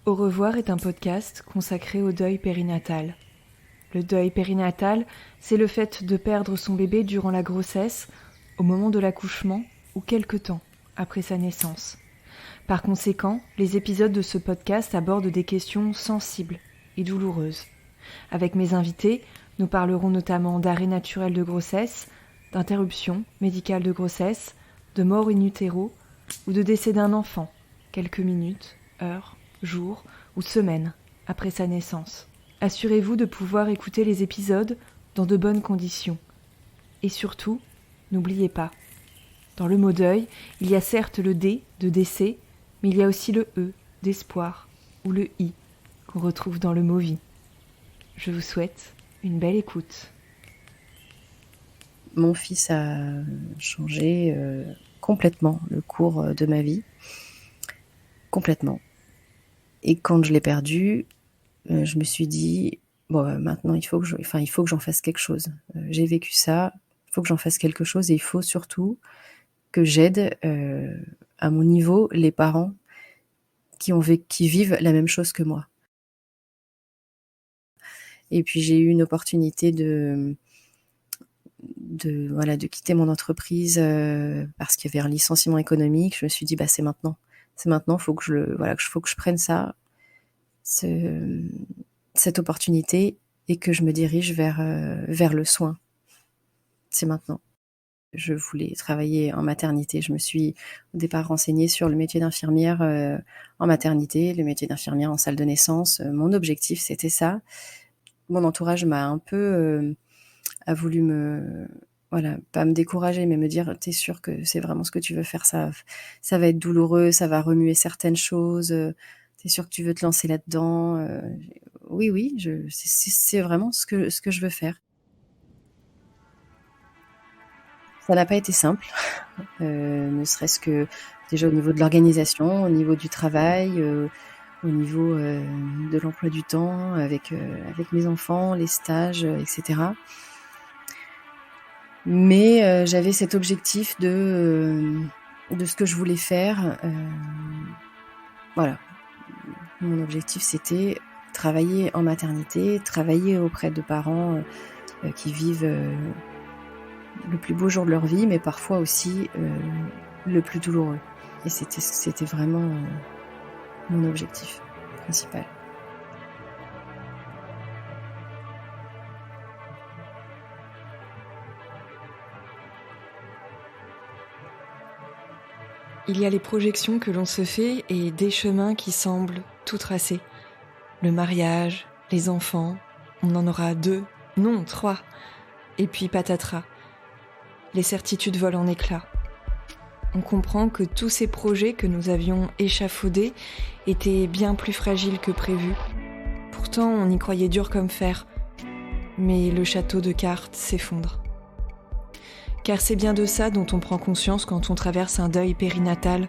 Au revoir est un podcast consacré au deuil périnatal. Le deuil périnatal, c'est le fait de perdre son bébé durant la grossesse, au moment de l'accouchement ou quelque temps après sa naissance. Par conséquent, les épisodes de ce podcast abordent des questions sensibles et douloureuses. Avec mes invités, nous parlerons notamment d'arrêt naturel de grossesse, d'interruption médicale de grossesse, de mort in utero ou de décès d'un enfant, quelques minutes, heures, jours ou semaines après sa naissance. Assurez-vous de pouvoir écouter les épisodes dans de bonnes conditions. Et surtout, n'oubliez pas, dans le mot deuil, il y a certes le D de décès, mais il y a aussi le E d'espoir ou le I qu'on retrouve dans le mot vie. Je vous souhaite une belle écoute. Mon fils a changé complètement le cours de ma vie. Complètement. Et quand je l'ai perdu, je me suis dit, maintenant il faut que j'en fasse quelque chose. J'ai vécu ça, il faut que j'en fasse quelque chose et il faut surtout que j'aide à mon niveau les parents qui vivent la même chose que moi. Et puis j'ai eu une opportunité de quitter mon entreprise parce qu'il y avait un licenciement économique. Je me suis dit c'est maintenant, faut que je prenne cette opportunité et que je me dirige vers le soin. C'est maintenant. Je voulais travailler en maternité. Je me suis au départ renseignée sur le métier d'infirmière en maternité, le métier d'infirmière en salle de naissance. Mon objectif, c'était ça. Mon entourage m'a un peu a voulu pas me décourager, mais me dire, t'es sûre que c'est vraiment ce que tu veux faire, ça va être douloureux, ça va remuer certaines choses, t'es sûre que tu veux te lancer là-dedans? Oui, c'est vraiment ce que je veux faire. Ça n'a pas été simple, ne serait-ce que déjà au niveau de l'organisation, au niveau du travail, au niveau de l'emploi du temps, avec mes enfants, les stages, etc. Mais j'avais cet objectif de ce que je voulais faire. Mon objectif, c'était travailler en maternité, travailler auprès de parents qui vivent le plus beau jour de leur vie, mais parfois aussi le plus douloureux. Et c'était vraiment mon objectif principal. Il y a les projections que l'on se fait et des chemins qui semblent tout tracés. Le mariage, les enfants, on en aura 2, non 3. Et puis patatras. Les certitudes volent en éclats. On comprend que tous ces projets que nous avions échafaudés étaient bien plus fragiles que prévu. Pourtant, on y croyait dur comme fer. Mais le château de cartes s'effondre. Car c'est bien de ça dont on prend conscience quand on traverse un deuil périnatal,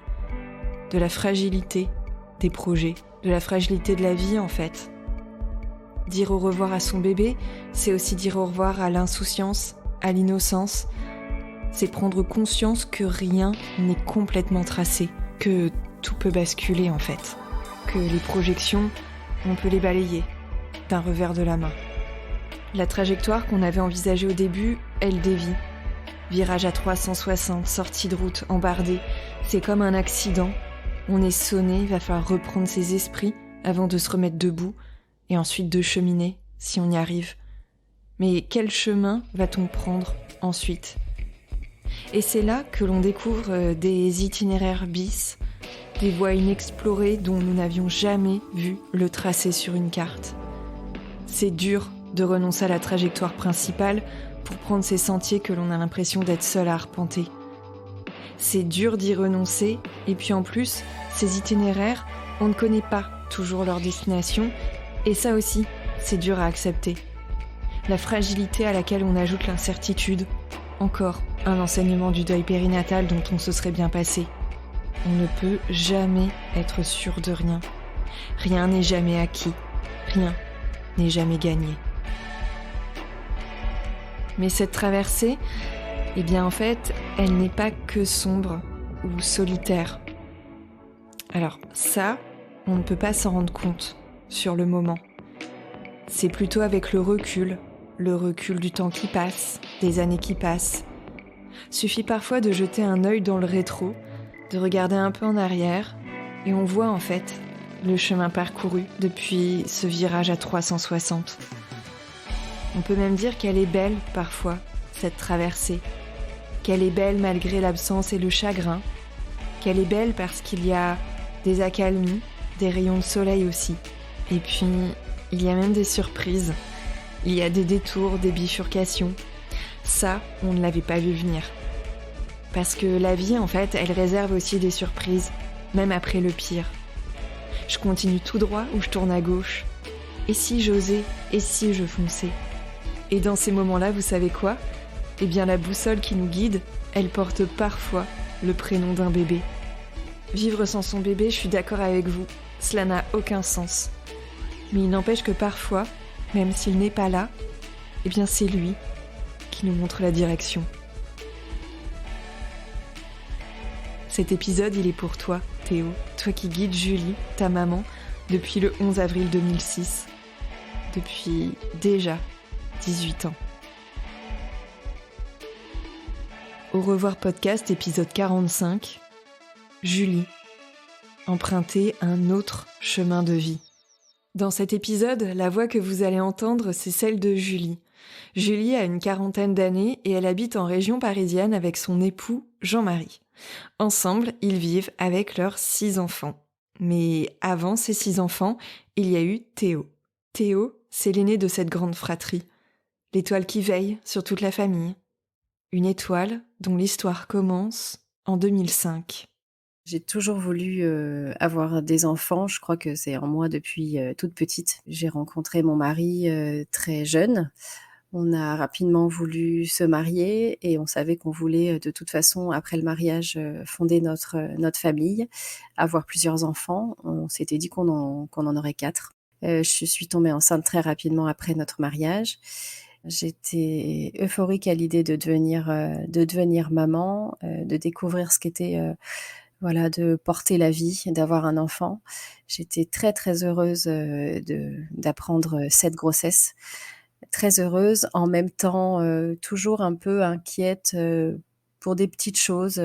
de la fragilité des projets, de la fragilité de la vie en fait. Dire au revoir à son bébé, c'est aussi dire au revoir à l'insouciance, à l'innocence. C'est prendre conscience que rien n'est complètement tracé, que tout peut basculer en fait, que les projections, on peut les balayer d'un revers de la main. La trajectoire qu'on avait envisagée au début, elle dévie. Virage à 360, sortie de route embardée, c'est comme un accident. On est sonné, il va falloir reprendre ses esprits avant de se remettre debout et ensuite de cheminer, si on y arrive. Mais quel chemin va-t-on prendre ensuite ? Et c'est là que l'on découvre des itinéraires bis, des voies inexplorées dont nous n'avions jamais vu le tracé sur une carte. C'est dur de renoncer à la trajectoire principale pour prendre ces sentiers que l'on a l'impression d'être seul à arpenter. C'est dur d'y renoncer, et puis en plus, ces itinéraires, on ne connaît pas toujours leur destination, et ça aussi, c'est dur à accepter. La fragilité à laquelle on ajoute l'incertitude, encore un enseignement du deuil périnatal dont on se serait bien passé. On ne peut jamais être sûr de rien. Rien n'est jamais acquis, rien n'est jamais gagné. Mais cette traversée, en fait, elle n'est pas que sombre ou solitaire. Alors ça, on ne peut pas s'en rendre compte sur le moment. C'est plutôt avec le recul du temps qui passe, des années qui passent. Suffit parfois de jeter un œil dans le rétro, de regarder un peu en arrière, et on voit en fait le chemin parcouru depuis ce virage à 360. On peut même dire qu'elle est belle parfois, cette traversée, qu'elle est belle malgré l'absence et le chagrin, qu'elle est belle parce qu'il y a des accalmies, des rayons de soleil aussi. Et puis, il y a même des surprises. Il y a des détours, des bifurcations. Ça, on ne l'avait pas vu venir. Parce que la vie, en fait, elle réserve aussi des surprises, même après le pire. Je continue tout droit ou je tourne à gauche. Et si j'osais? Et si je fonçais? Et dans ces moments-là, vous savez quoi? Eh bien, la boussole qui nous guide, elle porte parfois le prénom d'un bébé. Vivre sans son bébé, je suis d'accord avec vous, cela n'a aucun sens. Mais il n'empêche que parfois, même s'il n'est pas là, eh bien c'est lui qui nous montre la direction. Cet épisode, il est pour toi, Théo, toi qui guides Julie, ta maman, depuis le 11 avril 2006, depuis déjà 18 ans. Au revoir podcast, épisode 45. Julie, emprunter un autre chemin de vie. Dans cet épisode, la voix que vous allez entendre, c'est celle de Julie. Julie a une 40aine d'années et elle habite en région parisienne avec son époux Jean-Marie. Ensemble, ils vivent avec leurs 6 enfants. Mais avant ces 6 enfants, il y a eu Théo. Théo, c'est l'aîné de cette grande fratrie. L'étoile qui veille sur toute la famille. Une étoile dont l'histoire commence en 2005. J'ai toujours voulu avoir des enfants. Je crois que c'est en moi depuis toute petite. J'ai rencontré mon mari très jeune. On a rapidement voulu se marier et on savait qu'on voulait de toute façon, après le mariage, fonder notre famille, avoir plusieurs enfants. On s'était dit qu'on en aurait 4. Je suis tombée enceinte très rapidement après notre mariage. J'étais euphorique à l'idée de devenir maman, de découvrir ce qu'était de porter la vie, d'avoir un enfant. J'étais très, très heureuse, d'apprendre cette grossesse. Très heureuse, en même temps, toujours un peu inquiète, pour des petites choses,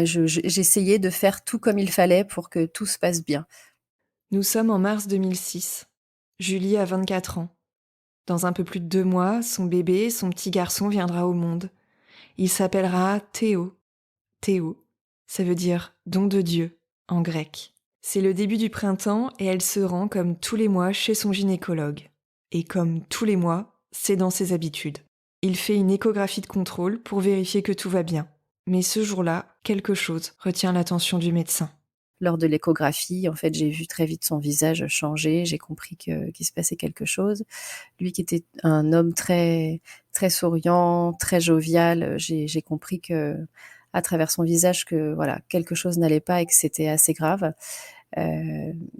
j'essayais de faire tout comme il fallait pour que tout se passe bien. Nous sommes en mars 2006. Julie a 24 ans. Dans un peu plus de 2 mois, son bébé, son petit garçon viendra au monde. Il s'appellera Théo. Théo, ça veut dire don de Dieu en grec. C'est le début du printemps et elle se rend comme tous les mois chez son gynécologue. Et comme tous les mois, c'est dans ses habitudes. Il fait une échographie de contrôle pour vérifier que tout va bien. Mais ce jour-là, quelque chose retient l'attention du médecin. Lors de l'échographie, en fait, j'ai vu très vite son visage changer. J'ai compris qu'il se passait quelque chose. Lui qui était un homme très, très souriant, très jovial, j'ai compris que, à travers son visage, que quelque chose n'allait pas et que c'était assez grave.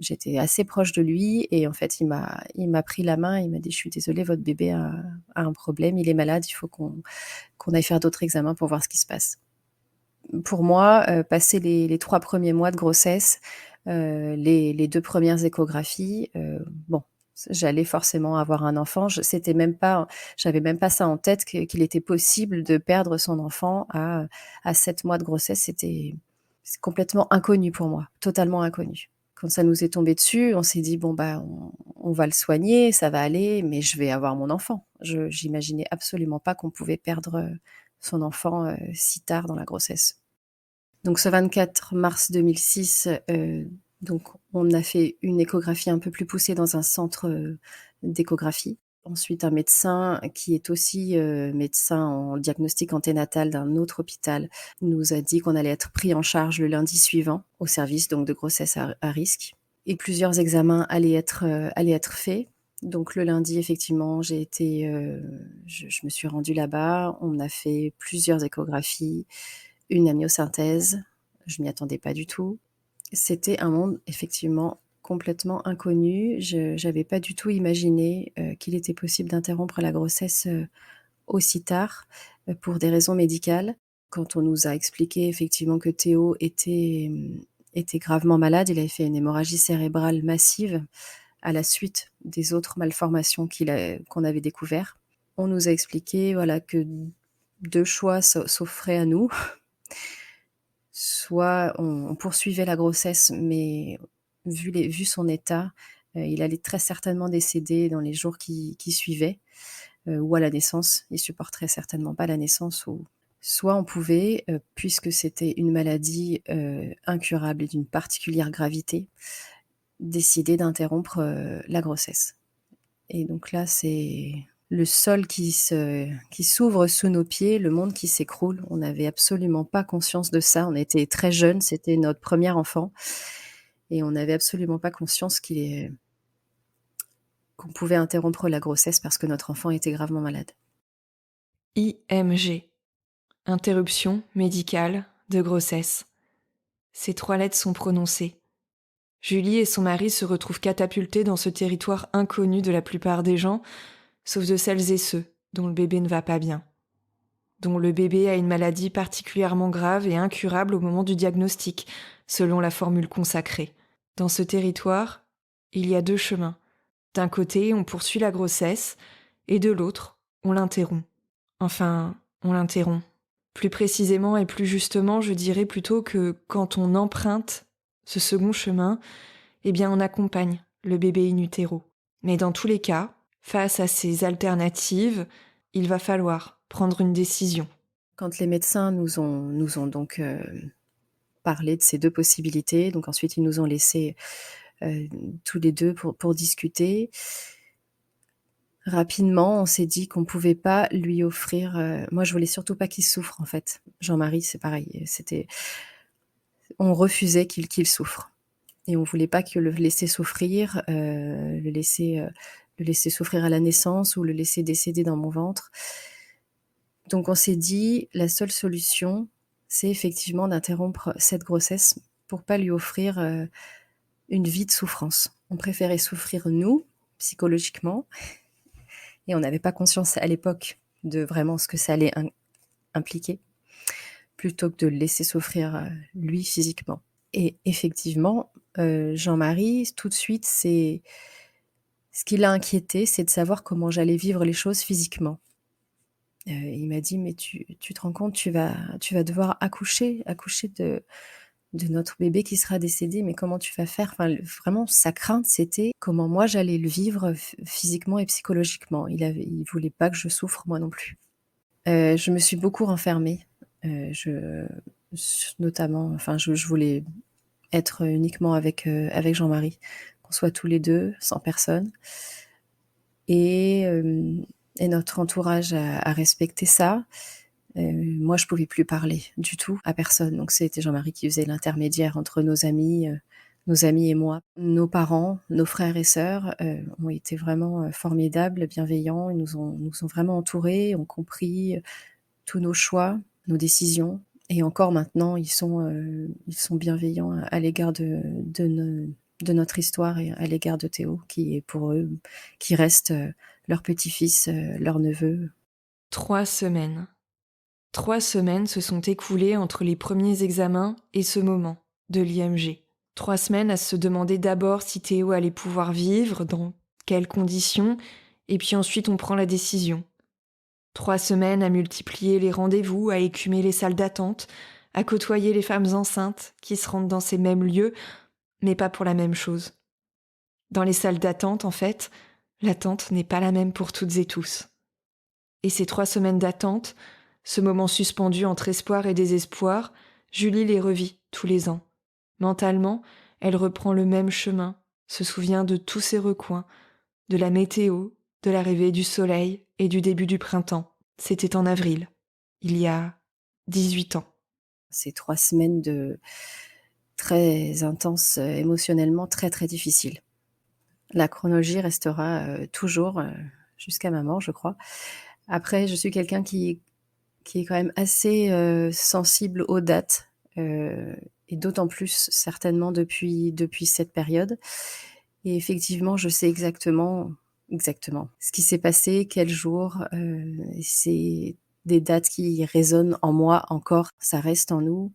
J'étais assez proche de lui et en fait, il m'a pris la main. Il m'a dit: «Je suis désolée, votre bébé a un problème. Il est malade. Il faut qu'on aille faire d'autres examens pour voir ce qui se passe». Pour moi, passer les 3 premiers mois de grossesse, les 2 premières échographies, j'allais forcément avoir un enfant. J'avais même pas ça en tête qu'il était possible de perdre son enfant à 7 mois de grossesse. C'est complètement inconnu pour moi, totalement inconnu. Quand ça nous est tombé dessus, on s'est dit: «Bon, on va le soigner, ça va aller, mais je vais avoir mon enfant». J'imaginais absolument pas qu'on pouvait perdre son enfant si tard dans la grossesse. Donc ce 24 mars 2006, on a fait une échographie un peu plus poussée dans un centre d'échographie. Ensuite, un médecin qui est aussi médecin en diagnostic anténatal d'un autre hôpital nous a dit qu'on allait être pris en charge le lundi suivant au service donc de grossesse à risque. Et plusieurs examens allaient être faits. Donc le lundi, effectivement, je me suis rendue là-bas. On a fait plusieurs échographies, une amniosynthèse. Je m'y attendais pas du tout. C'était un monde effectivement complètement inconnu. J'avais pas du tout imaginé qu'il était possible d'interrompre la grossesse aussi tard pour des raisons médicales. Quand on nous a expliqué effectivement que Théo était était gravement malade. Il avait fait une hémorragie cérébrale massive à la suite des autres malformations qu'on avait découvertes. On nous a expliqué voilà, que 2 choix s'offraient à nous. Soit on poursuivait la grossesse, mais vu son état, il allait très certainement décéder dans les jours qui suivaient, ou à la naissance. Il supporterait certainement pas la naissance. Ou soit on pouvait, puisque c'était une maladie incurable et d'une particulière gravité, décider d'interrompre la grossesse. Et donc là, c'est le sol qui s'ouvre sous nos pieds, le monde qui s'écroule. On n'avait absolument pas conscience de ça. On était très jeunes, c'était notre premier enfant. Et on n'avait absolument pas conscience qu'on pouvait interrompre la grossesse parce que notre enfant était gravement malade. IMG. Interruption médicale de grossesse. Ces 3 lettres sont prononcées. Julie et son mari se retrouvent catapultés dans ce territoire inconnu de la plupart des gens, sauf de celles et ceux dont le bébé ne va pas bien, dont le bébé a une maladie particulièrement grave et incurable au moment du diagnostic, selon la formule consacrée. Dans ce territoire, il y a 2 chemins. D'un côté, on poursuit la grossesse, et de l'autre, on l'interrompt. Enfin, on l'interrompt. Plus précisément et plus justement, je dirais plutôt que quand on emprunte ce second chemin, eh bien on accompagne le bébé in utero. Mais dans tous les cas, face à ces alternatives, il va falloir prendre une décision. Quand les médecins nous ont donc parlé de ces 2 possibilités, donc ensuite ils nous ont laissés tous les 2 pour discuter. Rapidement, on s'est dit qu'on pouvait pas lui offrir. Moi, je voulais surtout pas qu'il souffre en fait. Jean-Marie, c'est pareil. On refusait qu'il souffre, et on voulait pas que le laisser souffrir, le laisser souffrir à la naissance ou le laisser décéder dans mon ventre. Donc, on s'est dit la seule solution, c'est effectivement d'interrompre cette grossesse pour pas lui offrir une vie de souffrance. On préférait souffrir nous psychologiquement. Et on n'avait pas conscience à l'époque de vraiment ce que ça allait impliquer, plutôt que de le laisser souffrir lui physiquement. Et effectivement, Jean-Marie, tout de suite, ce qui l'a inquiété, c'est de savoir comment j'allais vivre les choses physiquement. Il m'a dit, mais tu te rends compte, tu vas devoir accoucher de notre bébé qui sera décédé, mais comment tu vas faire? Enfin, vraiment, sa crainte, c'était comment moi j'allais le vivre physiquement et psychologiquement. Il voulait pas que je souffre moi non plus. Je me suis beaucoup renfermée, notamment, enfin, je voulais être uniquement avec Jean-Marie, qu'on soit tous les 2, sans personne. Et notre entourage a respecté ça. Moi, je pouvais plus parler du tout à personne. Donc, c'était Jean-Marie qui faisait l'intermédiaire entre nos amis et moi. Nos parents, nos frères et sœurs ont été vraiment formidables, bienveillants. Ils nous ont vraiment entourés, ont compris tous nos choix, nos décisions. Et encore maintenant, ils sont bienveillants à l'égard de notre histoire et à l'égard de Théo, qui est pour eux, qui reste leur petit-fils, leur neveu. 3 semaines. 3 semaines se sont écoulées entre les premiers examens et ce moment de l'IMG. 3 semaines à se demander d'abord si Théo allait pouvoir vivre, dans quelles conditions, et puis ensuite on prend la décision. 3 semaines à multiplier les rendez-vous, à écumer les salles d'attente, à côtoyer les femmes enceintes qui se rendent dans ces mêmes lieux, mais pas pour la même chose. Dans les salles d'attente, en fait, l'attente n'est pas la même pour toutes et tous. Et ces 3 semaines d'attente, ce moment suspendu entre espoir et désespoir, Julie les revit tous les ans. Mentalement, elle reprend le même chemin, se souvient de tous ses recoins, de la météo, de l'arrivée du soleil et du début du printemps. C'était en avril, il y a 18 ans. Ces 3 semaines très intenses émotionnellement, très très difficiles. La chronologie restera toujours jusqu'à ma mort, je crois. Après, je suis quelqu'un qui est quand même assez sensible aux dates, et d'autant plus certainement depuis cette période. Et effectivement, je sais exactement ce qui s'est passé, quel jour. C'est des dates qui résonnent en moi encore, ça reste en nous.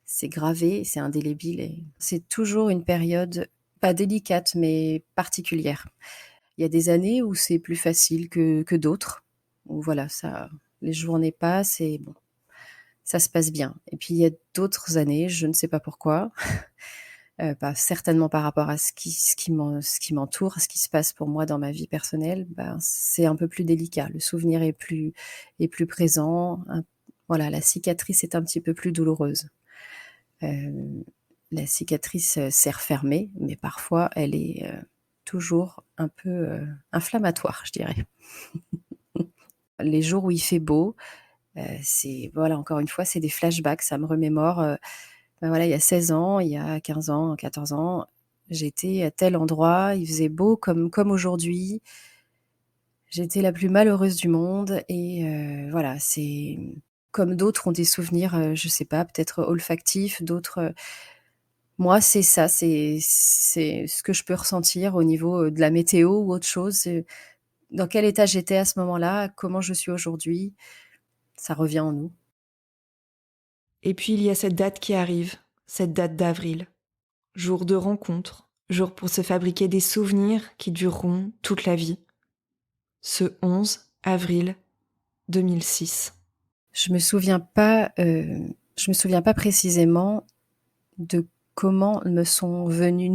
c'est gravé, c'est indélébile et c'est toujours une période pas délicate, mais particulière. Il y a des années où c'est plus facile que d'autres, où voilà, ça les journées passent et bon, ça se passe bien. Et puis il y a d'autres années, je ne sais pas pourquoi, bah, certainement par rapport à ce qui m'entoure, ce qui se passe pour moi dans ma vie personnelle, ben, c'est un peu plus délicat. Le souvenir est plus présent, voilà, la cicatrice est un petit peu plus douloureuse. La cicatrice, s'est refermée, mais parfois elle est, toujours un peu, inflammatoire, je dirais. Les jours où il fait beau, c'est voilà, encore une fois, c'est des flashbacks, ça me remémore, bah, voilà, il y a 16 ans, il y a 15 ans, 14 ans, j'étais à tel endroit, il faisait beau comme aujourd'hui. J'étais la plus malheureuse du monde et voilà, c'est comme d'autres ont des souvenirs, je sais pas, peut-être olfactifs, d'autres, moi, c'est ça, c'est ce que je peux ressentir au niveau, de la météo ou autre chose, dans quel état j'étais à ce moment-là, comment je suis aujourd'hui, ça revient en nous. Et puis il y a cette date qui arrive, cette date d'avril. Jour de rencontre, jour pour se fabriquer des souvenirs qui dureront toute la vie. Ce 11 avril 2006. Je me souviens pas, je me souviens pas précisément de comment nous sont venus,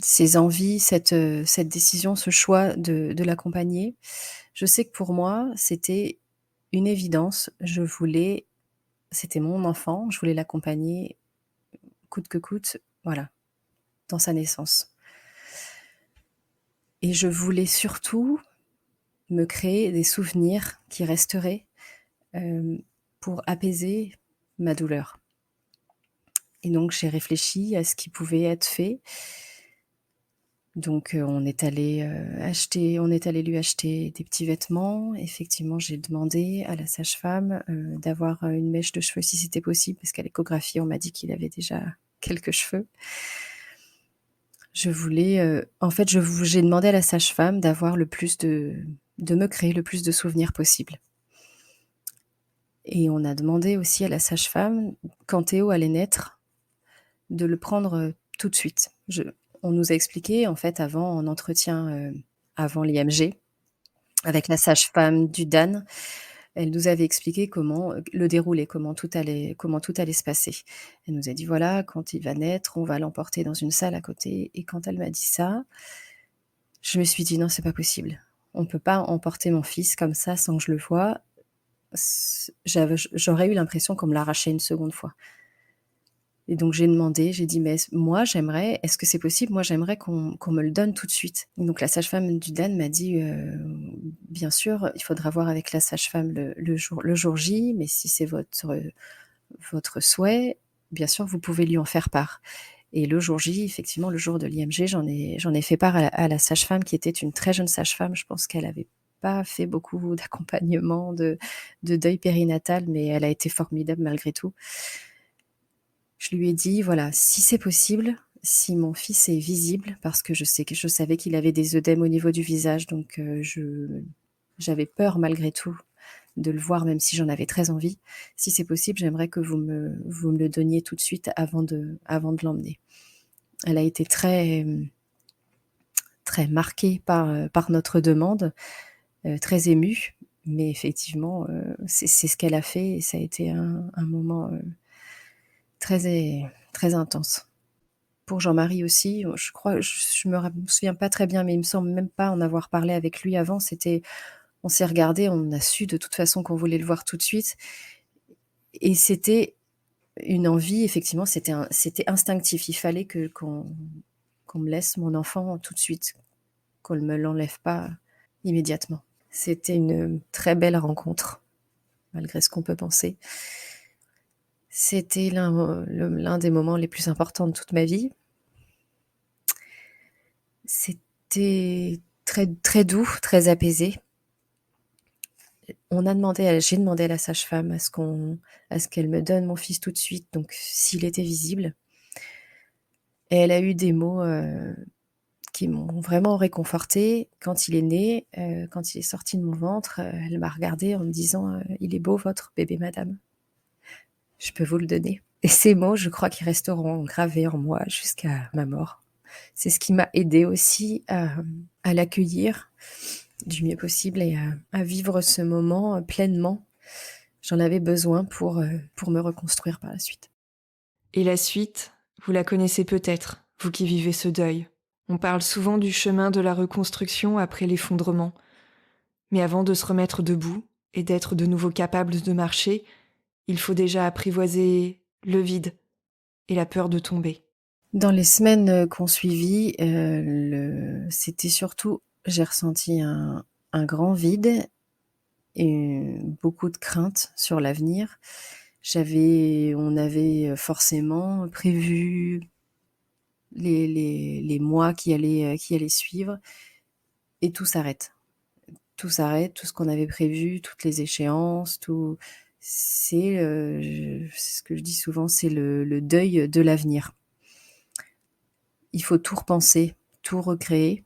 ces envies, cette décision, ce choix de l'accompagner. Je sais que pour moi, c'était une évidence. C'était mon enfant, je voulais l'accompagner coûte que coûte, voilà, dans sa naissance. Et je voulais surtout me créer des souvenirs qui resteraient, pour apaiser ma douleur. Et donc j'ai réfléchi à ce qui pouvait être fait. Donc on est allé lui acheter des petits vêtements. Effectivement, j'ai demandé à la sage-femme, d'avoir, une mèche de cheveux si c'était possible, parce qu'à l'échographie, on m'a dit qu'il avait déjà quelques cheveux. Je voulais, en fait, j'ai demandé à la sage-femme d'avoir de me créer le plus de souvenirs possible. Et on a demandé aussi à la sage-femme, quand Théo allait naître, de le prendre, tout de suite. On nous a expliqué en fait avant en entretien, avant l'IMG, avec la sage-femme du DAN, elle nous avait expliqué comment, le déroulé, comment tout allait se passer. Elle nous a dit: «Voilà, quand il va naître, on va l'emporter dans une salle à côté» et quand elle m'a dit ça, je me suis dit: «Non, c'est pas possible. On peut pas emporter mon fils comme ça sans que je le voie». J'aurais eu l'impression qu'on me l'arrachait une seconde fois. Et donc j'ai demandé, j'ai dit: «Mais moi j'aimerais est-ce que c'est possible? Moi j'aimerais qu'on me le donne tout de suite». Et donc la sage-femme du DAN m'a dit: «Bien sûr, il faudra voir avec la sage-femme le jour J, mais si c'est votre souhait, bien sûr vous pouvez lui en faire part». Et le jour J, effectivement, le jour de l'IMG, j'en ai fait part à la sage-femme qui était une très jeune sage-femme. Je pense qu'elle avait pas fait beaucoup d'accompagnement, de deuil périnatal, mais elle a été formidable malgré tout. Je lui ai dit: «Voilà, si c'est possible, si mon fils est visible», parce que je savais qu'il avait des œdèmes au niveau du visage, donc j'avais peur malgré tout de le voir, même si j'en avais très envie. «Si c'est possible, j'aimerais que vous me le donniez tout de suite avant de l'emmener». Elle a été très, très marquée par notre demande, très émue, mais effectivement, c'est ce qu'elle a fait et ça a été un moment, très intense. Pour Jean-Marie aussi, je crois, je me souviens pas très bien, mais il me semble même pas en avoir parlé avec lui avant. On s'est regardés, on a su de toute façon qu'on voulait le voir tout de suite et c'était une envie, effectivement, c'était instinctif. Il fallait qu'on me laisse mon enfant tout de suite, qu'on ne me l'enlève pas immédiatement. C'était une très belle rencontre, malgré ce qu'on peut penser. C'était l'un des moments les plus importants de toute ma vie. C'était très, très doux, très apaisé. J'ai demandé à la sage-femme à ce qu'elle me donne mon fils tout de suite, donc s'il était visible. Et elle a eu des mots, qui m'ont vraiment réconfortée. Quand il est né, quand il est sorti de mon ventre, elle m'a regardée en me disant il est beau votre bébé madame, je peux vous le donner. Et ces mots, je crois qu'ils resteront gravés en moi jusqu'à ma mort. C'est ce qui m'a aidée aussi à l'accueillir du mieux possible et à vivre ce moment pleinement. J'en avais besoin pour me reconstruire par la suite. Et la suite, vous la connaissez peut-être, vous qui vivez ce deuil. On parle souvent du chemin de la reconstruction après l'effondrement. Mais avant de se remettre debout et d'être de nouveau capable de marcher, il faut déjà apprivoiser le vide et la peur de tomber. Dans les semaines qu'on suivit, c'était surtout, j'ai ressenti un grand vide et beaucoup de crainte sur l'avenir. On avait forcément prévu les mois qui allaient suivre, et tout s'arrête. Tout s'arrête, tout ce qu'on avait prévu, toutes les échéances, tout. C'est ce que je dis souvent, c'est le deuil de l'avenir. Il faut tout repenser, tout recréer,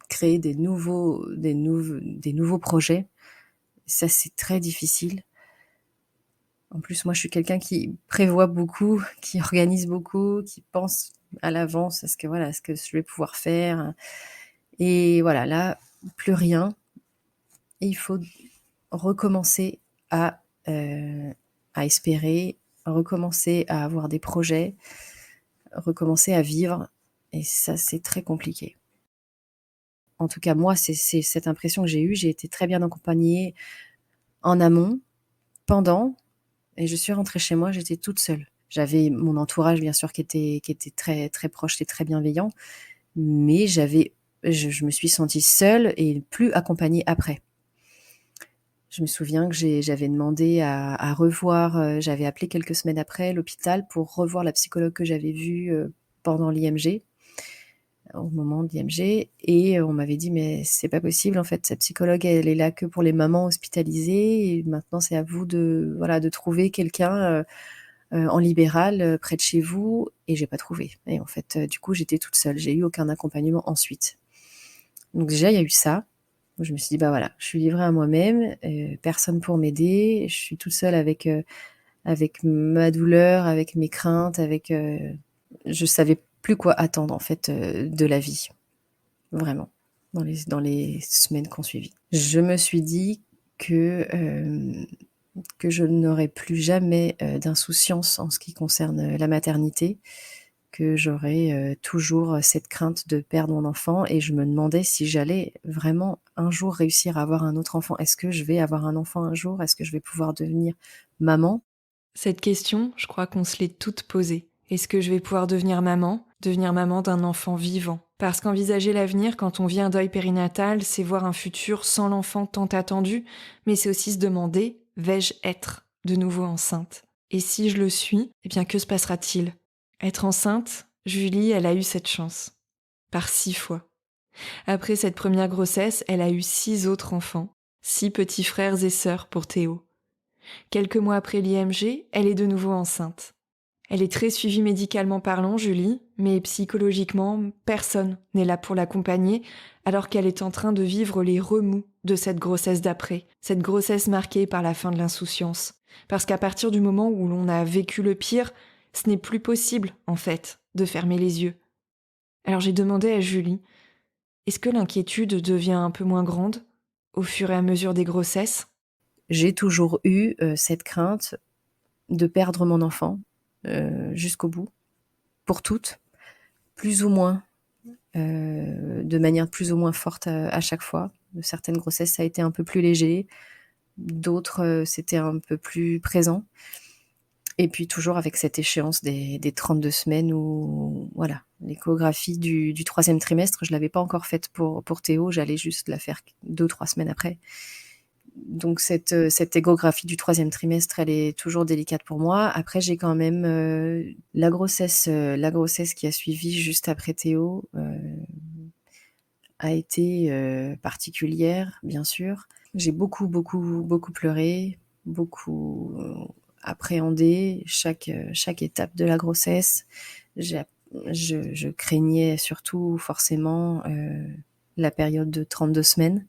créer des nouveaux projets. Ça, c'est très difficile. En plus, moi, je suis quelqu'un qui prévoit beaucoup, qui organise beaucoup, qui pense à l'avance à ce que je vais pouvoir faire. Et voilà, là, plus rien. Et il faut recommencer à espérer, recommencer à avoir des projets, recommencer à vivre. Et ça, c'est très compliqué. En tout cas, moi, c'est cette impression que j'ai eue. J'ai été très bien accompagnée en amont, pendant, et je suis rentrée chez moi, j'étais toute seule. J'avais mon entourage, bien sûr, qui était très, très proche et très bienveillant, mais je me suis sentie seule et plus accompagnée après. Je me souviens que j'avais demandé à revoir, j'avais appelé quelques semaines après l'hôpital pour revoir la psychologue que j'avais vue pendant l'IMG, au moment de l'IMG, et on m'avait dit mais c'est pas possible, en fait, cette psychologue elle est là que pour les mamans hospitalisées, et maintenant c'est à vous de trouver quelqu'un en libéral près de chez vous, et j'ai pas trouvé. Et en fait, du coup, j'étais toute seule, j'ai eu aucun accompagnement ensuite. Donc déjà, il y a eu ça. Je me suis dit, bah voilà, je suis livrée à moi-même, personne pour m'aider, je suis toute seule avec ma douleur, avec mes craintes, je savais plus quoi attendre en fait de la vie, vraiment, dans les semaines qu'on suivit. Je me suis dit que je n'aurais plus jamais d'insouciance en ce qui concerne la maternité, que j'aurais toujours cette crainte de perdre mon enfant, et je me demandais si j'allais vraiment un jour réussir à avoir un autre enfant. Est-ce que je vais avoir un enfant un jour? Est-ce que je vais pouvoir devenir maman? Cette question, je crois qu'on se l'est toutes posée. Est-ce que je vais pouvoir devenir maman d'un enfant vivant? Parce qu'envisager l'avenir quand on vit un deuil périnatal, c'est voir un futur sans l'enfant tant attendu, mais c'est aussi se demander, vais-je être de nouveau enceinte? Et si je le suis, eh bien que se passera-t-il? Être enceinte, Julie, elle a eu cette chance. Par 6 fois. Après cette première grossesse, elle a eu 6 autres enfants, 6 petits frères et sœurs pour Théo. Quelques mois après l'IMG, elle est de nouveau enceinte. Elle est très suivie médicalement parlant, Julie, mais psychologiquement, personne n'est là pour l'accompagner, alors qu'elle est en train de vivre les remous de cette grossesse d'après, cette grossesse marquée par la fin de l'insouciance. Parce qu'à partir du moment où l'on a vécu le pire, ce n'est plus possible, en fait, de fermer les yeux. Alors j'ai demandé à Julie, est-ce que l'inquiétude devient un peu moins grande au fur et à mesure des grossesses? J'ai toujours eu cette crainte de perdre mon enfant jusqu'au bout, pour toutes, plus ou moins, de manière plus ou moins forte à chaque fois. De certaines grossesses, ça a été un peu plus léger, d'autres, c'était un peu plus présent. Et puis toujours avec cette échéance des 32 semaines où, voilà, l'échographie du 3e trimestre, je ne l'avais pas encore faite pour Théo, j'allais juste la faire 2-3 semaines après. Donc cette échographie du 3e trimestre, elle est toujours délicate pour moi. Après, j'ai quand même la grossesse qui a suivi juste après Théo a été particulière, bien sûr. J'ai beaucoup, beaucoup, beaucoup pleuré, beaucoup appréhendé chaque étape de la grossesse. J'ai Je craignais surtout forcément la période de 32 semaines,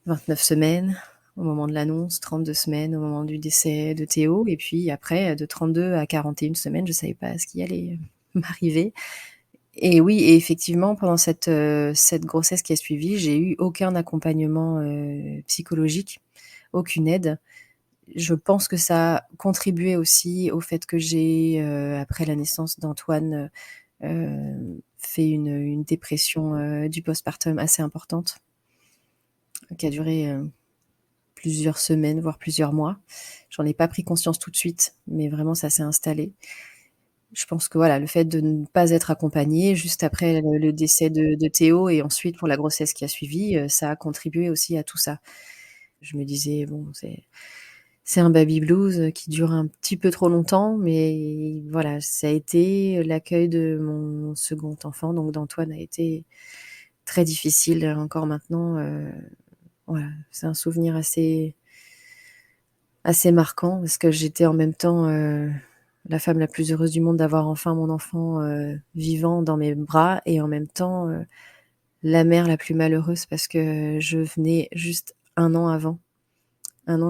29 semaines au moment de l'annonce, 32 semaines au moment du décès de Théo, et puis après de 32 à 41 semaines, je savais pas ce qui allait m'arriver. Et oui, et effectivement, pendant cette grossesse qui a suivi, j'ai eu aucun accompagnement psychologique, aucune aide. Je pense que ça a contribué aussi au fait que j'ai, après la naissance d'Antoine, fait une dépression du postpartum assez importante, qui a duré plusieurs semaines, voire plusieurs mois. J'en ai pas pris conscience tout de suite, mais vraiment ça s'est installé. Je pense que voilà, le fait de ne pas être accompagnée juste après le décès de Théo et ensuite pour la grossesse qui a suivi, ça a contribué aussi à tout ça. Je me disais: «Bon, c'est un baby blues qui dure un petit peu trop longtemps», mais voilà, ça a été l'accueil de mon second enfant, donc d'Antoine, a été très difficile encore maintenant. Voilà, c'est un souvenir assez marquant parce que j'étais en même temps la femme la plus heureuse du monde d'avoir enfin mon enfant vivant dans mes bras, et en même temps la mère la plus malheureuse parce que je venais juste un an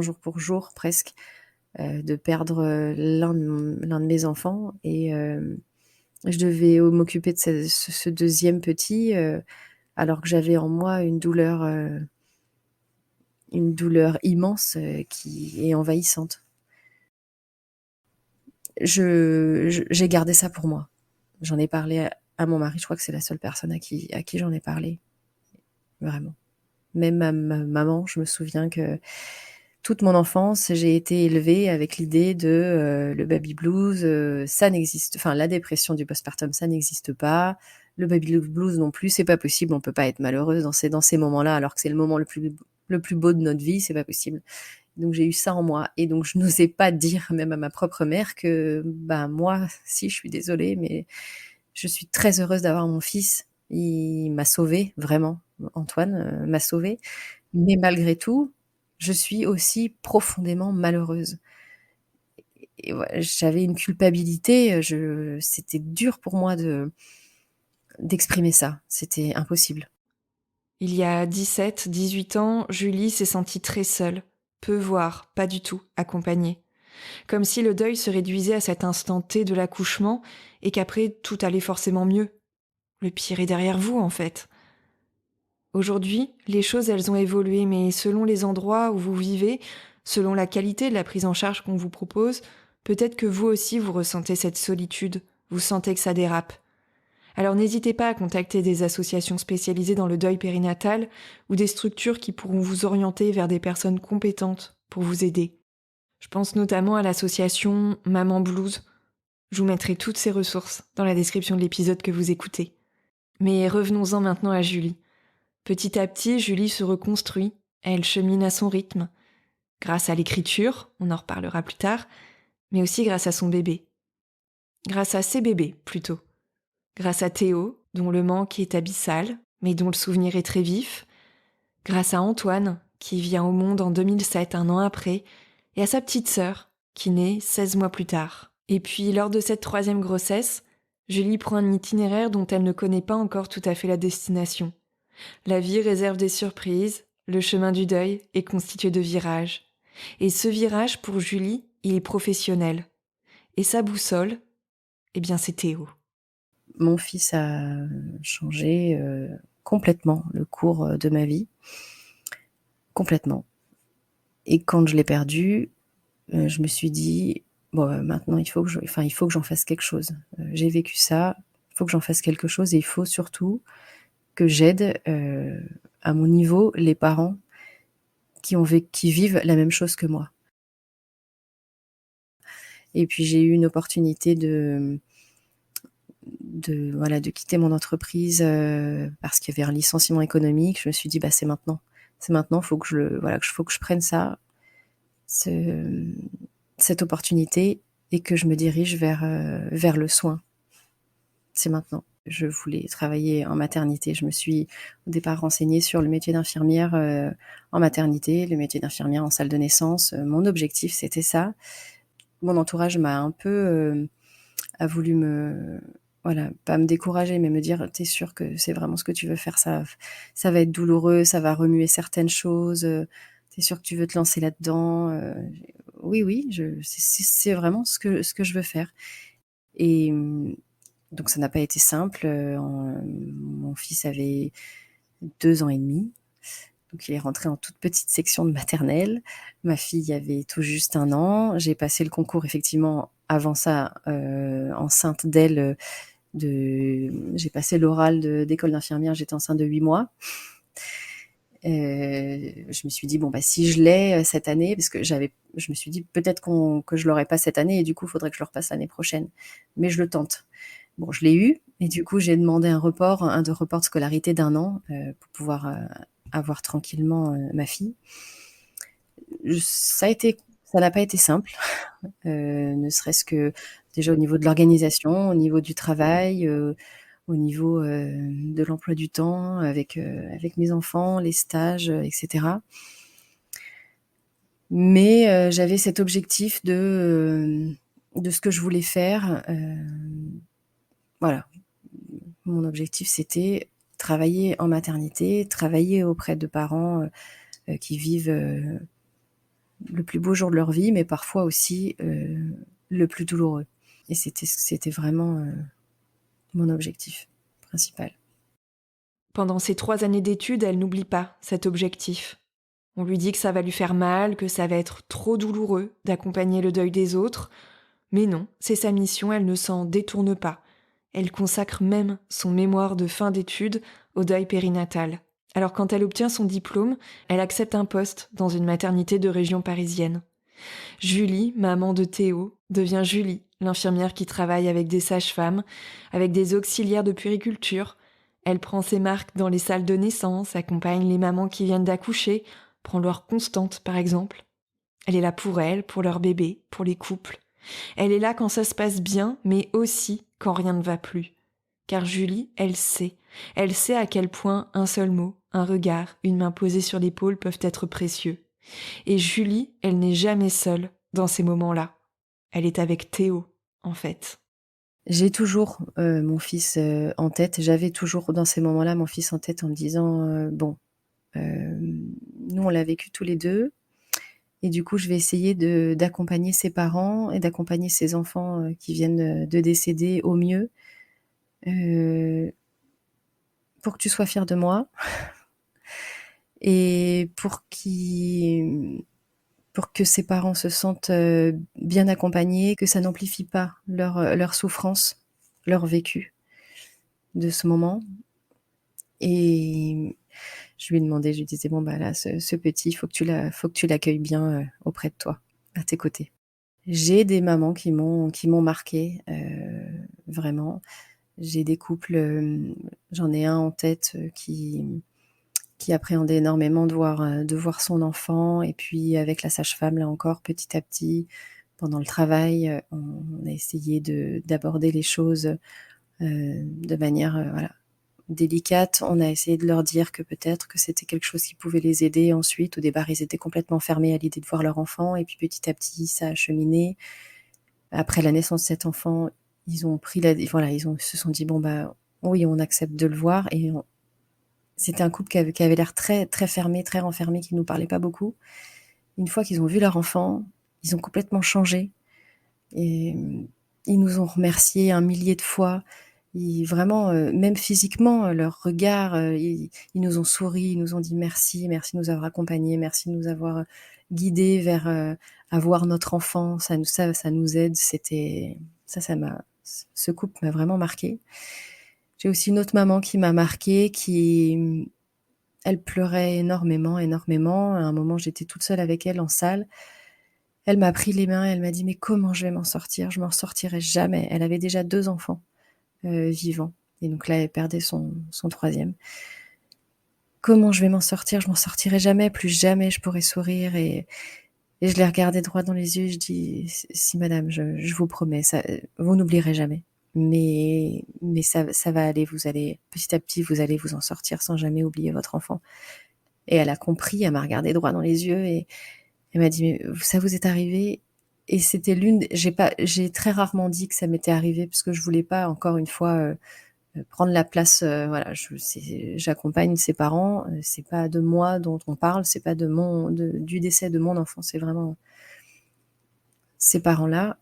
jour pour jour presque, de perdre l'un de mes enfants, et je devais m'occuper de ce deuxième petit, alors que j'avais en moi une douleur immense qui est envahissante. J'ai gardé ça pour moi. J'en ai parlé à mon mari, je crois que c'est la seule personne à qui j'en ai parlé, vraiment. Même ma maman, je me souviens que toute mon enfance, j'ai été élevée avec l'idée de le baby blues, ça n'existe, enfin la dépression du postpartum, ça n'existe pas. Le baby blues non plus, c'est pas possible, on peut pas être malheureuse dans ces moments-là, alors que c'est le moment le plus beau de notre vie, c'est pas possible. Donc j'ai eu ça en moi, et donc je n'osais pas dire même à ma propre mère que bah moi, si, je suis désolée, mais je suis très heureuse d'avoir mon fils. Il m'a sauvée, vraiment. Antoine m'a sauvée. Mais malgré tout, je suis aussi profondément malheureuse. Et ouais, j'avais une culpabilité, c'était dur pour moi d'exprimer ça. C'était impossible. Il y a 17, 18 ans, Julie s'est sentie très seule, peu voire pas du tout accompagnée. Comme si le deuil se réduisait à cet instant T de l'accouchement et qu'après tout allait forcément mieux. Le pire est derrière vous, en fait. Aujourd'hui, les choses, elles ont évolué, mais selon les endroits où vous vivez, selon la qualité de la prise en charge qu'on vous propose, peut-être que vous aussi vous ressentez cette solitude, vous sentez que ça dérape. Alors n'hésitez pas à contacter des associations spécialisées dans le deuil périnatal ou des structures qui pourront vous orienter vers des personnes compétentes pour vous aider. Je pense notamment à l'association Maman Blues. Je vous mettrai toutes ces ressources dans la description de l'épisode que vous écoutez. Mais revenons-en maintenant à Julie. Petit à petit, Julie se reconstruit, elle chemine à son rythme, grâce à l'écriture, on en reparlera plus tard, mais aussi grâce à son bébé. Grâce à ses bébés, plutôt. Grâce à Théo, dont le manque est abyssal, mais dont le souvenir est très vif. Grâce à Antoine, qui vient au monde en 2007, un an après, et à sa petite sœur, qui naît 16 mois plus tard. Et puis, lors de cette troisième grossesse, Julie prend un itinéraire dont elle ne connaît pas encore tout à fait la destination. La vie réserve des surprises, le chemin du deuil est constitué de virages. Et ce virage, pour Julie, il est professionnel. Et sa boussole, eh bien c'est Théo. Mon fils a changé complètement le cours de ma vie. Complètement. Et quand je l'ai perdu, je me suis dit: «Bon, maintenant il faut que j'en fasse quelque chose. J'ai vécu ça, il faut que j'en fasse quelque chose, et il faut surtout que j'aide, à mon niveau, les parents qui vivent la même chose que moi». Et puis j'ai eu une opportunité de quitter mon entreprise, parce qu'il y avait un licenciement économique. Je me suis dit: «Bah, c'est maintenant. C'est maintenant, faut que je prenne ce cette opportunité, et que je me dirige vers le soin. C'est maintenant». Je voulais travailler en maternité. Je me suis au départ renseignée sur le métier d'infirmière, en maternité, le métier d'infirmière en salle de naissance. Mon objectif, c'était ça. Mon entourage m'a un peu, a voulu voilà, pas me décourager, mais me dire: «Tu es sûre que c'est vraiment ce que tu veux faire? Ça va être douloureux, ça va remuer certaines choses, tu es sûre que tu veux te lancer là-dedans?» Oui, oui, c'est vraiment ce que je veux faire et donc ça n'a pas été simple, mon fils avait 2 ans et demi, donc il est rentré en toute petite section de maternelle. Ma fille avait tout juste 1 an. J'ai passé le concours effectivement avant ça, enceinte d'elle, j'ai passé l'oral d'école d'infirmière, j'étais enceinte de 8 mois. Je me suis dit: «Bon, bah, si je l'ai, cette année», parce que je me suis dit: «Peut-être que je l'aurai pas cette année et du coup, il faudrait que je le repasse l'année prochaine, mais je le tente». Bon, je l'ai eu et du coup, j'ai demandé un report de scolarité d'1 an, pour pouvoir, avoir tranquillement, ma fille. Ça n'a pas été simple, ne serait-ce que déjà au niveau de l'organisation, au niveau du travail, au niveau, de l'emploi du temps avec mes enfants, les stages, et cetera. Mais, j'avais cet objectif de ce que je voulais faire, voilà. Mon objectif, c'était travailler en maternité, travailler auprès de parents, qui vivent, le plus beau jour de leur vie, mais parfois aussi, le plus douloureux et c'était vraiment, mon objectif principal. Pendant ces 3 années d'études, elle n'oublie pas cet objectif. On lui dit que ça va lui faire mal, que ça va être trop douloureux d'accompagner le deuil des autres. Mais non, c'est sa mission, elle ne s'en détourne pas. Elle consacre même son mémoire de fin d'études au deuil périnatal. Alors quand elle obtient son diplôme, elle accepte un poste dans une maternité de région parisienne. Julie, maman de Théo, devient Julie, l'infirmière qui travaille avec des sages-femmes, avec des auxiliaires de puériculture. Elle prend ses marques dans les salles de naissance, accompagne les mamans qui viennent d'accoucher, prend leur constante par exemple. Elle est là pour elles, pour leurs bébés, pour les couples. Elle est là quand ça se passe bien, mais aussi quand rien ne va plus. Car Julie, elle sait. Elle sait à quel point un seul mot, un regard, une main posée sur l'épaule peuvent être précieux. Et Julie, elle n'est jamais seule dans ces moments-là. Elle est avec Théo, en fait. J'ai toujours, mon fils, en tête. J'avais toujours dans ces moments-là mon fils en tête en me disant, «Bon, nous on l'a vécu tous les 2 et du coup je vais essayer d'accompagner ses parents et d'accompagner ses enfants, qui viennent, de décéder au mieux, heu, pour que tu sois fier de moi et pour que ses parents se sentent, bien accompagnés, que ça n'amplifie pas leur souffrance, leur vécu de ce moment et je lui ai demandé, je lui disais: «Bon, bah, là, ce petit, faut que tu l'accueilles bien, auprès de toi, à tes côtés». J'ai des mamans qui m'ont marquée, vraiment. J'ai des couples, j'en ai un en tête, qui appréhendait énormément de voir son enfant et puis avec la sage-femme, là encore, petit à petit, pendant le travail, on a essayé d'aborder les choses, de manière, voilà, délicate. On a essayé de leur dire que peut-être que c'était quelque chose qui pouvait les aider ensuite. Au départ, ils étaient complètement fermés à l'idée de voir leur enfant et puis petit à petit, ça a cheminé. Après la naissance de cet enfant, ils ont pris voilà, ils se sont dit: «Bon, bah, oui, on accepte de le voir» et c'était un couple qui avait l'air très, très fermé, très renfermé, qui nous parlait pas beaucoup. Une fois qu'ils ont vu leur enfant, ils ont complètement changé et ils nous ont remerciés un millier de fois. Ils vraiment, même physiquement, leur regard, ils nous ont souri, ils nous ont dit: «Merci, merci de nous avoir accompagnés, merci de nous avoir, guidés vers, à voir notre enfant, ça nous aide». C'était ça m'a ce couple m'a vraiment marquée. J'ai aussi une autre maman qui m'a marquée, elle pleurait énormément, énormément. À un moment, j'étais toute seule avec elle en salle. Elle m'a pris les mains et elle m'a dit: «Mais comment je vais m'en sortir? Je m'en sortirai jamais». Elle avait déjà 2 enfants, vivants et donc là, elle perdait son 3e. «Comment je vais m'en sortir? Je m'en sortirai jamais, plus jamais je pourrai sourire» et je l'ai regardée droit dans les yeux, je dis: «Si madame, je vous promets, ça, vous n'oublierez jamais, mais ça va aller, vous allez petit à petit, vous allez vous en sortir sans jamais oublier votre enfant». Et elle a compris, elle m'a regardée droit dans les yeux et elle m'a dit: «Mais ça vous est arrivé Et c'était j'ai très rarement dit que ça m'était arrivé parce que je voulais pas encore une fois prendre la place. Voilà, j'accompagne ses parents. C'est pas de moi dont on parle, c'est pas du décès de mon enfant, c'est vraiment ces parents-là.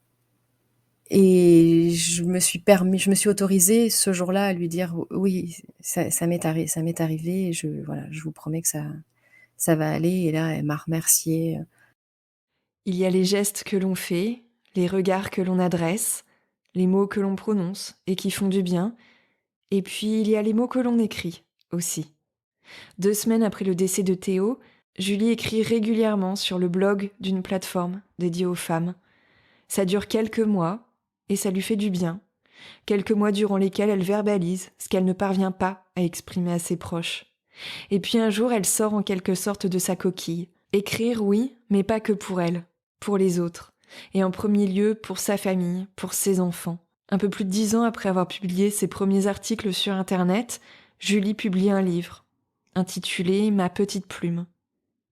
Et je me suis autorisée ce jour-là à lui dire oui, ça m'est arrivé. Et je vous promets que ça va aller. Et là, elle m'a remerciée. Il y a les gestes que l'on fait, les regards que l'on adresse, les mots que l'on prononce et qui font du bien, et puis il y a les mots que l'on écrit aussi. 2 semaines après le décès de Théo, Julie écrit régulièrement sur le blog d'une plateforme dédiée aux femmes. Ça dure quelques mois et ça lui fait du bien. Quelques mois durant lesquels elle verbalise ce qu'elle ne parvient pas à exprimer à ses proches. Et puis un jour, elle sort en quelque sorte de sa coquille. Écrire, oui, mais pas que pour elle, pour les autres. Et en premier lieu, pour sa famille, pour ses enfants. Un peu plus de 10 ans après avoir publié ses premiers articles sur Internet, Julie publie un livre, intitulé « Ma petite plume ».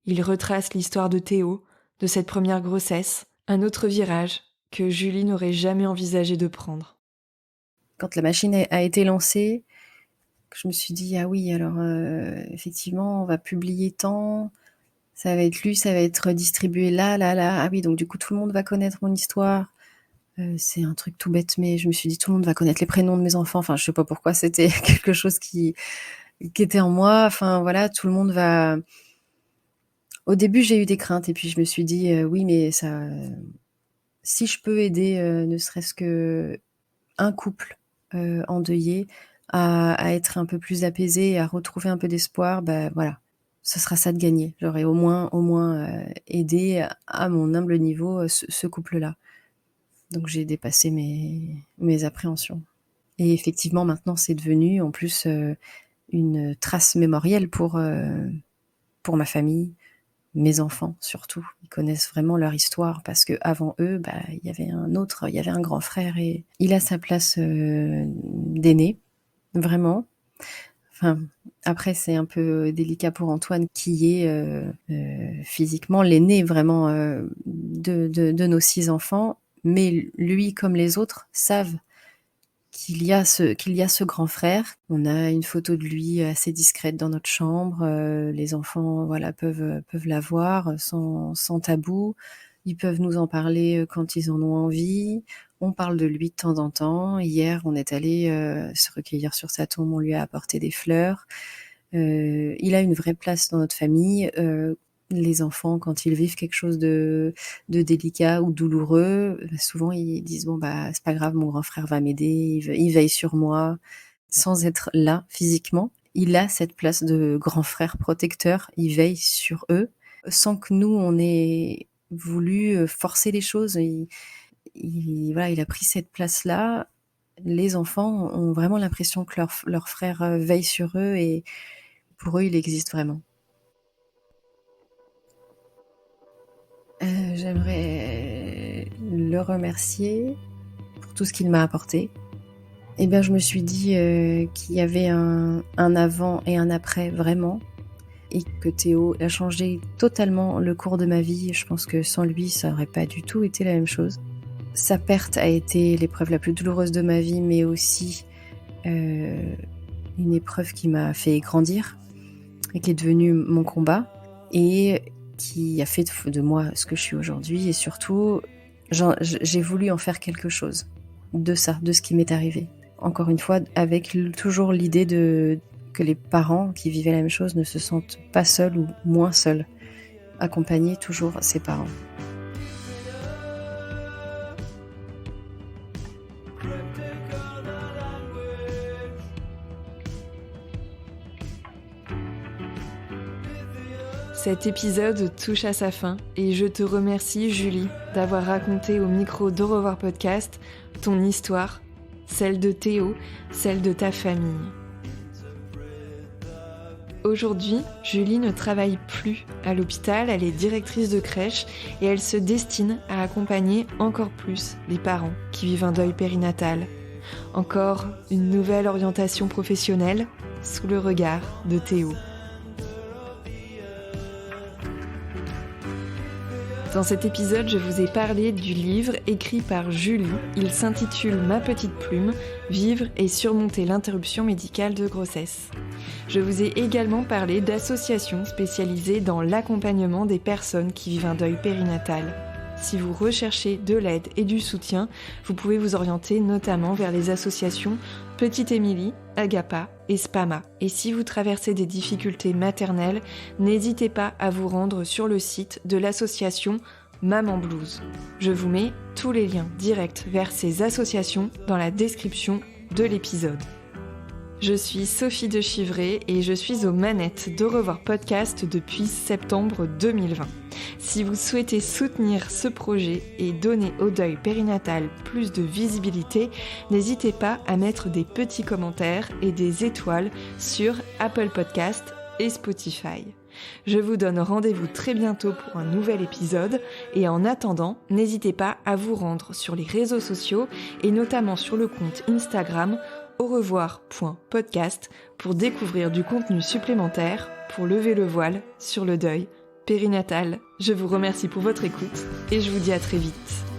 Il retrace l'histoire de Théo, de cette première grossesse, un autre virage que Julie n'aurait jamais envisagé de prendre. Quand la machine a été lancée, je me suis dit, ah oui, alors effectivement, on va publier tant, ça va être lu, ça va être distribué là. Ah oui, donc du coup, tout le monde va connaître mon histoire. C'est un truc tout bête, mais je me suis dit, tout le monde va connaître les prénoms de mes enfants. Enfin, je sais pas pourquoi, c'était quelque chose qui était en moi. Enfin, voilà, tout le monde va... Au début, j'ai eu des craintes, et puis je me suis dit, oui, mais ça... si je peux aider ne serait-ce que un couple endeuillé à être un peu plus apaisé, à retrouver un peu d'espoir, voilà, ce sera ça de gagner. J'aurais au moins aidé à mon humble niveau ce couple-là. Donc j'ai dépassé mes appréhensions. Et effectivement, maintenant, c'est devenu en plus une trace mémorielle pour ma famille, mes enfants surtout. Ils connaissent vraiment leur histoire parce qu'avant eux, il y avait un grand frère et il a sa place d'aîné, vraiment. Enfin, après, c'est un peu délicat pour Antoine qui est physiquement l'aîné vraiment de nos 6 enfants, mais lui, comme les autres, savent qu'il y a ce grand frère. On a une photo de lui assez discrète dans notre chambre. Les enfants, voilà, peuvent la voir sans tabou. Ils peuvent nous en parler quand ils en ont envie. On parle de lui de temps en temps. Hier, on est allé se recueillir sur sa tombe. On lui a apporté des fleurs. Il a une vraie place dans notre famille. Les enfants, quand ils vivent quelque chose de délicat ou douloureux, souvent ils disent bon c'est pas grave, mon grand frère va m'aider, il veille sur moi, sans être là physiquement. Il a cette place de grand frère protecteur, il veille sur eux, sans que nous on ait voulu forcer les choses. Il a pris cette place-là. Les enfants ont vraiment l'impression que leur frère veille sur eux et pour eux il existe vraiment. J'aimerais le remercier pour tout ce qu'il m'a apporté. Et je me suis dit qu'il y avait un avant et un après vraiment, et que Théo a changé totalement le cours de ma vie. Je pense que sans lui, ça n'aurait pas du tout été la même chose. Sa perte a été l'épreuve la plus douloureuse de ma vie, mais aussi une épreuve qui m'a fait grandir et qui est devenue mon combat. Et qui a fait de moi ce que je suis aujourd'hui, et surtout, j'ai voulu en faire quelque chose de ça, de ce qui m'est arrivé. Encore une fois, avec toujours l'idée que les parents qui vivaient la même chose ne se sentent pas seuls ou moins seuls. Accompagner toujours ses parents. Cet épisode touche à sa fin et je te remercie, Julie, d'avoir raconté au micro d'Au revoir podcast ton histoire, celle de Théo, celle de ta famille. Aujourd'hui, Julie ne travaille plus à l'hôpital, elle est directrice de crèche et elle se destine à accompagner encore plus les parents qui vivent un deuil périnatal. Encore une nouvelle orientation professionnelle sous le regard de Théo. Dans cet épisode, je vous ai parlé du livre écrit par Julie. Il s'intitule Ma petite plume, vivre et surmonter l'interruption médicale de grossesse. Je vous ai également parlé d'associations spécialisées dans l'accompagnement des personnes qui vivent un deuil périnatal. Si vous recherchez de l'aide et du soutien, vous pouvez vous orienter notamment vers les associations Petite Émilie, Agapa et Spama. Et si vous traversez des difficultés maternelles, n'hésitez pas à vous rendre sur le site de l'association Maman Blues. Je vous mets tous les liens directs vers ces associations dans la description de l'épisode. Je suis Sophie de Chivray et je suis aux manettes d'Au revoir podcast depuis septembre 2020. Si vous souhaitez soutenir ce projet et donner au deuil périnatal plus de visibilité, n'hésitez pas à mettre des petits commentaires et des étoiles sur Apple Podcast et Spotify. Je vous donne rendez-vous très bientôt pour un nouvel épisode et en attendant, n'hésitez pas à vous rendre sur les réseaux sociaux et notamment sur le compte Instagram aurevoir.podcast pour découvrir du contenu supplémentaire pour lever le voile sur le deuil périnatal. Je vous remercie pour votre écoute et je vous dis à très vite.